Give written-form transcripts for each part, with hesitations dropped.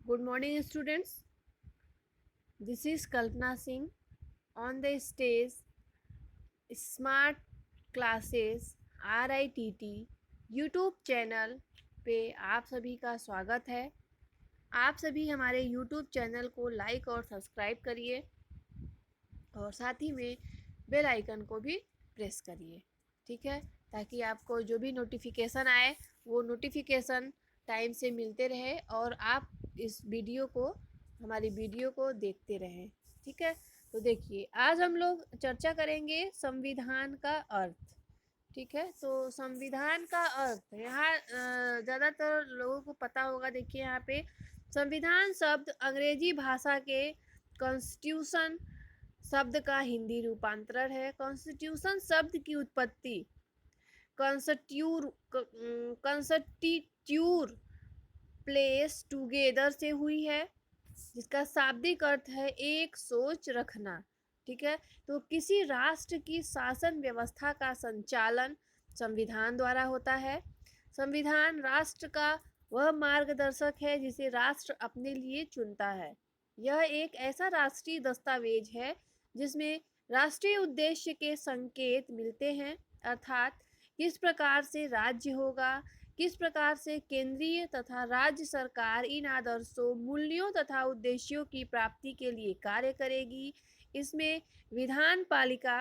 Good morning, students. This is Kalpana Singh on the stage Smart Classes RITT YouTube channel पे आप सभी का स्वागत है। आप सभी हमारे यूट्यूब चैनल को लाइक और सब्सक्राइब करिए और साथ ही में बेल आइकन को भी प्रेस करिए, ठीक है, ताकि आपको जो भी नोटिफिकेशन आए वो नोटिफिकेशन टाइम से मिलते रहे और आप इस वीडियो को हमारी वीडियो को देखते रहें, ठीक है। तो देखिए, आज हम लोग चर्चा करेंगे संविधान का अर्थ, ठीक है। तो संविधान का अर्थ यहाँ ज़्यादातर लोगों को पता होगा। देखिए यहाँ पे संविधान शब्द अंग्रेजी भाषा के कॉन्स्टिट्यूशन शब्द का हिंदी रूपांतरण है। कॉन्स्टिट्यूशन शब्द की उत्पत्ति कंस्टिट्यूर प्लेस टुगेदर से हुई है, जिसका शाब्दिक अर्थ है एक सोच रखना, ठीक है। तो किसी राष्ट्र की शासन व्यवस्था का संचालन संविधान द्वारा होता है। संविधान राष्ट्र का वह मार्गदर्शक है जिसे राष्ट्र अपने लिए चुनता है। यह एक ऐसा राष्ट्रीय दस्तावेज है जिसमें राष्ट्रीय उद्देश्य के संकेत मिलते हैं, अर्थात किस प्रकार से राज्य होगा, किस प्रकार से केंद्रीय तथा राज्य सरकार इन आदर्शों, मूल्यों तथा उद्देश्यों की प्राप्ति के लिए कार्य करेगी। इसमें विधान पालिका,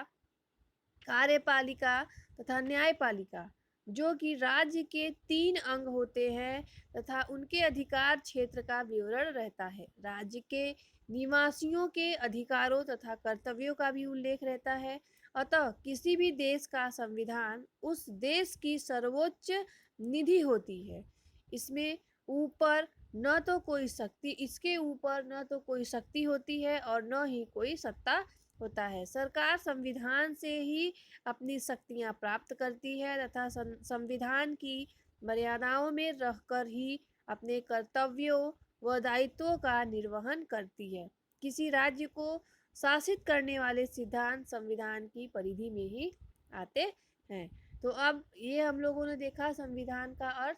कार्यपालिका तथा न्यायपालिका, जो कि राज्य के 3 अंग होते हैं तथा उनके अधिकार क्षेत्र का विवरण रहता है। राज्य के निवासियों के अधिकारों तथा कर्तव्यों का भी उल्लेख रहता है। अतः किसी भी देश का संविधान उस देश की सर्वोच्च निधि होती है। इसमें ऊपर न तो कोई शक्ति इसके ऊपर न तो कोई शक्ति होती है और न ही कोई सत्ता होता है। सरकार संविधान से ही अपनी शक्तियां प्राप्त करती है तथा संविधान की मर्यादाओं में रहकर ही अपने कर्तव्यों व दायित्वों का निर्वहन करती है। किसी राज्य को शासित करने वाले सिद्धांत संविधान की परिधि में ही आते हैं। तो अब ये हम लोगों ने देखा संविधान का अर्थ,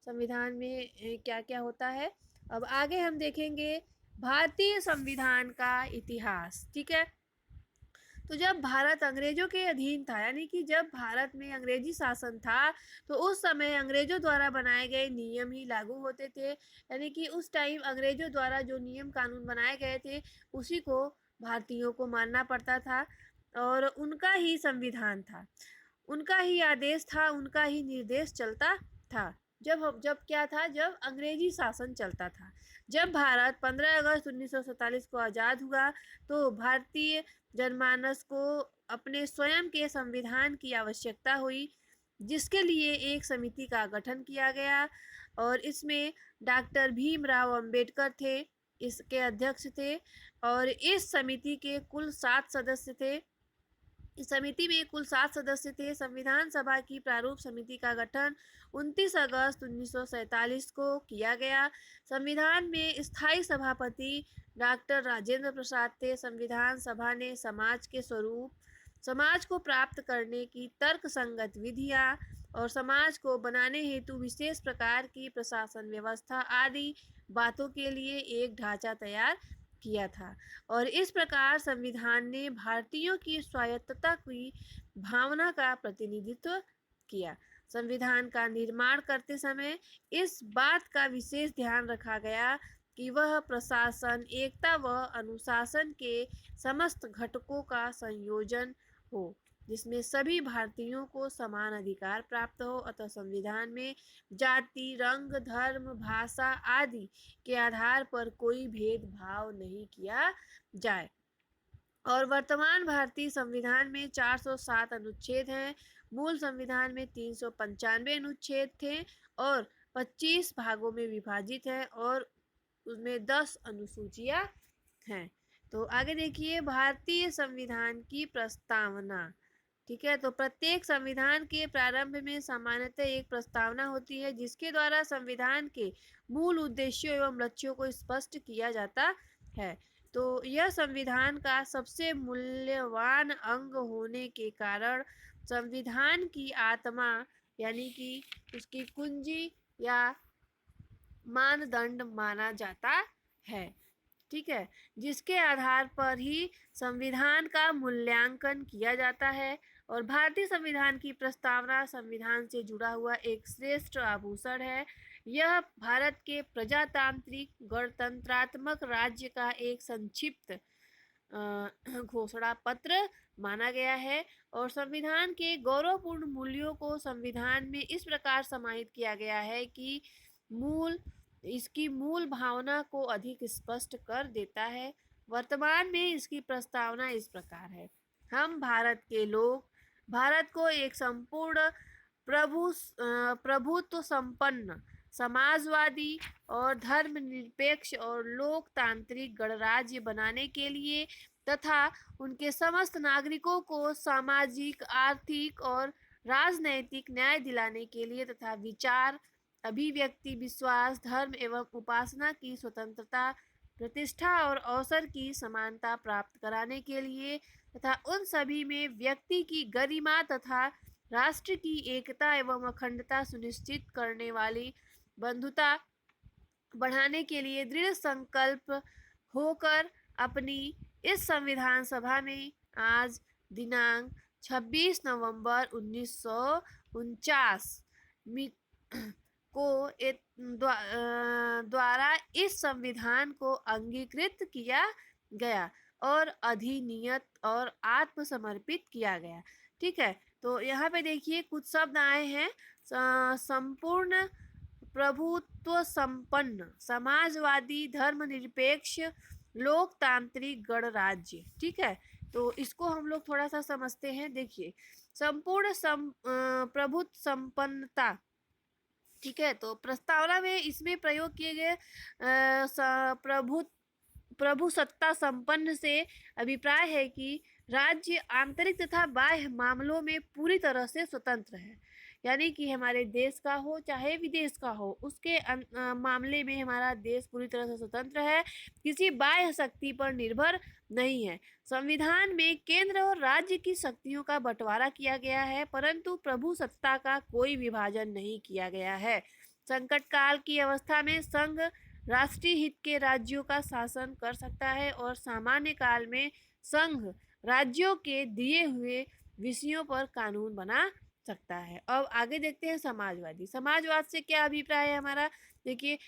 संविधान में क्या क्या होता है। अब आगे हम देखेंगे भारतीय संविधान का इतिहास, ठीक है। तो जब भारत अंग्रेजों के अधीन था, यानी कि जब भारत में अंग्रेजी शासन था, तो उस समय अंग्रेजों द्वारा बनाए गए नियम ही लागू होते थे। यानी कि उस टाइम अंग्रेजों द्वारा जो नियम कानून बनाए गए थे उसी को भारतीयों को मानना पड़ता था और उनका ही संविधान था, उनका ही आदेश था, उनका ही निर्देश चलता था। जब क्या था, जब अंग्रेजी शासन चलता था। जब भारत 15 अगस्त 1947 को आज़ाद हुआ तो भारतीय जनमानस को अपने स्वयं के संविधान की आवश्यकता हुई, जिसके लिए एक समिति का गठन किया गया और इसमें डॉक्टर भीमराव अंबेडकर थे, इसके अध्यक्ष थे और इस समिति के कुल 7 सदस्य थे। इस समिति में कुल 7 सदस्य थे। संविधान सभा की प्रारूप समिति का गठन 29 अगस्त 1947 को किया गया। संविधान में स्थायी सभापति डॉक्टर राजेंद्र प्रसाद थे। संविधान सभा ने समाज के स्वरूप, समाज को प्राप्त करने की तर्क संगत विधियां और समाज को बनाने हेतु विशेष प्रकार की प्रशासन व्यवस्था आदि बातों के लिए एक ढांचा तैयार किया था और इस प्रकार संविधान ने भारतीयों की स्वायत्तता की भावना का प्रतिनिधित्व किया। संविधान का निर्माण करते समय इस बात का विशेष ध्यान रखा गया कि वह प्रशासन, एकता व अनुशासन के समस्त घटकों का संयोजन हो, जिसमें सभी भारतीयों को समान अधिकार प्राप्त हो। अतः संविधान में जाति, रंग, धर्म, भाषा आदि के आधार पर कोई भेदभाव नहीं किया जाए। और वर्तमान भारतीय संविधान में 407 अनुच्छेद हैं। मूल संविधान में 395 अनुच्छेद थे और 25 भागों में विभाजित है और उसमें 10 अनुसूचियां हैं। तो आगे देखिए भारतीय संविधान की प्रस्तावना, ठीक है। तो प्रत्येक संविधान के प्रारंभ में सामान्यतः एक प्रस्तावना होती है जिसके द्वारा संविधान के मूल उद्देश्यों एवं लक्ष्यों को स्पष्ट किया जाता है। तो यह संविधान का सबसे मूल्यवान अंग होने के कारण संविधान की आत्मा, यानी कि उसकी कुंजी या मानदंड माना जाता है। ठीक है, जिसके आधार पर ही संविधान का मूल्यांकन किया जाता है। और भारतीय संविधान की प्रस्तावना संविधान से जुड़ा हुआ एक श्रेष्ठ आभूषण है। यह भारत के प्रजातांत्रिक गणतंत्रात्मक राज्य का एक संक्षिप्त घोषणा पत्र माना गया है। और संविधान के गौरवपूर्ण मूल्यों को संविधान में इस प्रकार समाहित किया गया है कि इसकी मूल भावना को अधिक स्पष्ट कर देता है। वर्तमान में इसकी प्रस्तावना इस प्रकार है। हम भारत के लोग भारत को एक संपूर्ण प्रभुत्व संपन्न समाजवादी और धर्मनिरपेक्ष और लोकतांत्रिक गणराज्य बनाने के लिए तथा उनके समस्त नागरिकों को सामाजिक, आर्थिक और राजनैतिक न्याय दिलाने के लिए तथा विचार, अभिव्यक्ति, विश्वास, धर्म एवं उपासना की स्वतंत्रता, प्रतिष्ठा और अवसर की समानता प्राप्त कराने के लिए तथा उन सभी में व्यक्ति की गरिमा तथा राष्ट्र की एकता एवं अखंडता सुनिश्चित करने वाली बंधुता बढ़ाने के लिए दृढ़ संकल्प होकर अपनी इस संविधान सभा में आज दिनांक 26 नवंबर 1949 को द्वारा इस संविधान को अंगीकृत किया गया और अधिनियत और आत्मसमर्पित किया गया। ठीक है, तो यहाँ पे देखिए कुछ शब्द आए हैं। संपूर्ण प्रभुत्व संपन्न समाजवादी धर्मनिरपेक्ष लोकतांत्रिक गणराज्य। ठीक है, तो इसको हम लोग थोड़ा सा समझते हैं। देखिए, संपूर्ण प्रभुत्व संपन्नता। ठीक है, तो प्रस्तावना में इसमें प्रयोग किए गए प्रभु सत्ता संपन्न से अभिप्राय है कि राज्य आंतरिक तथा बाह्य मामलों में पूरी तरह से स्वतंत्र है। यानी कि हमारे देश का हो चाहे विदेश का हो, उसके मामले में हमारा देश पूरी तरह से स्वतंत्र है, किसी बाह्य शक्ति पर निर्भर नहीं है। संविधान में केंद्र और राज्य की शक्तियों का बंटवारा किया गया है, परंतु प्रभु सत्ता का कोई विभाजन नहीं किया गया है। संकट काल की अवस्था में संघ राष्ट्रीय हित के राज्यों का शासन कर सकता है और सामान्य काल में संघ राज्यों के दिए हुए विषयों पर कानून बना सकता है। अब आगे देखते हैं समाजवादी। समाजवाद से क्या अभिप्राय है हमारा? देखिए,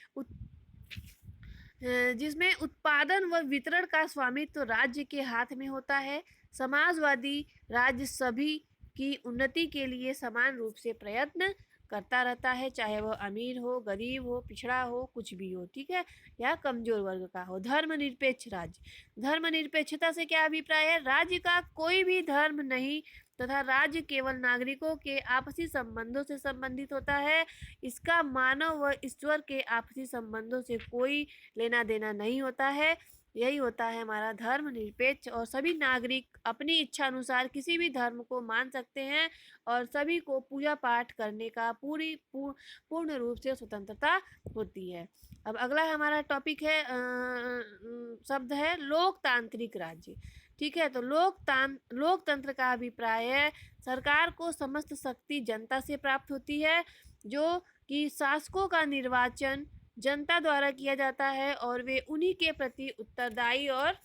जिसमें उत्पादन व वितरण का स्वामित्व राज्य के हाथ में होता है। समाजवादी राज्य सभी की उन्नति के लिए समान रूप से प्रयत्न करता रहता है, चाहे वह अमीर हो, गरीब हो, पिछड़ा हो, कुछ भी हो। ठीक है, या कमजोर वर्ग का हो। धर्मनिरपेक्ष राज्य। धर्मनिरपेक्षता से क्या अभिप्राय है? राज्य का कोई भी धर्म नहीं तथा राज्य केवल नागरिकों के आपसी संबंधों से संबंधित होता है। इसका मानव व ईश्वर के आपसी संबंधों से कोई लेना देना नहीं होता है। यही होता है हमारा धर्मनिरपेक्ष। और सभी नागरिक अपनी इच्छा अनुसार किसी भी धर्म को मान सकते हैं और सभी को पूजा पाठ करने का पूर्ण रूप से स्वतंत्रता होती है। अब अगला हमारा टॉपिक है, शब्द है लोकतांत्रिक राज्य। ठीक है, तो लोकतंत्र का अभिप्राय है सरकार को समस्त शक्ति जनता से प्राप्त होती है, जो कि शासकों का निर्वाचन जनता द्वारा किया जाता है और वे उन्हीं के प्रति उत्तरदायी और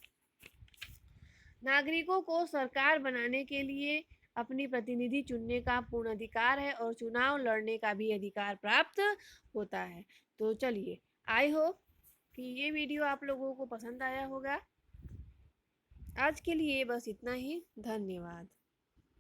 नागरिकों को सरकार बनाने के लिए अपनी प्रतिनिधि चुनने का पूर्ण अधिकार है और चुनाव लड़ने का भी अधिकार प्राप्त होता है। तो चलिए, आई होप कि ये वीडियो आप लोगों को पसंद आया होगा। आज के लिए बस इतना ही। धन्यवाद।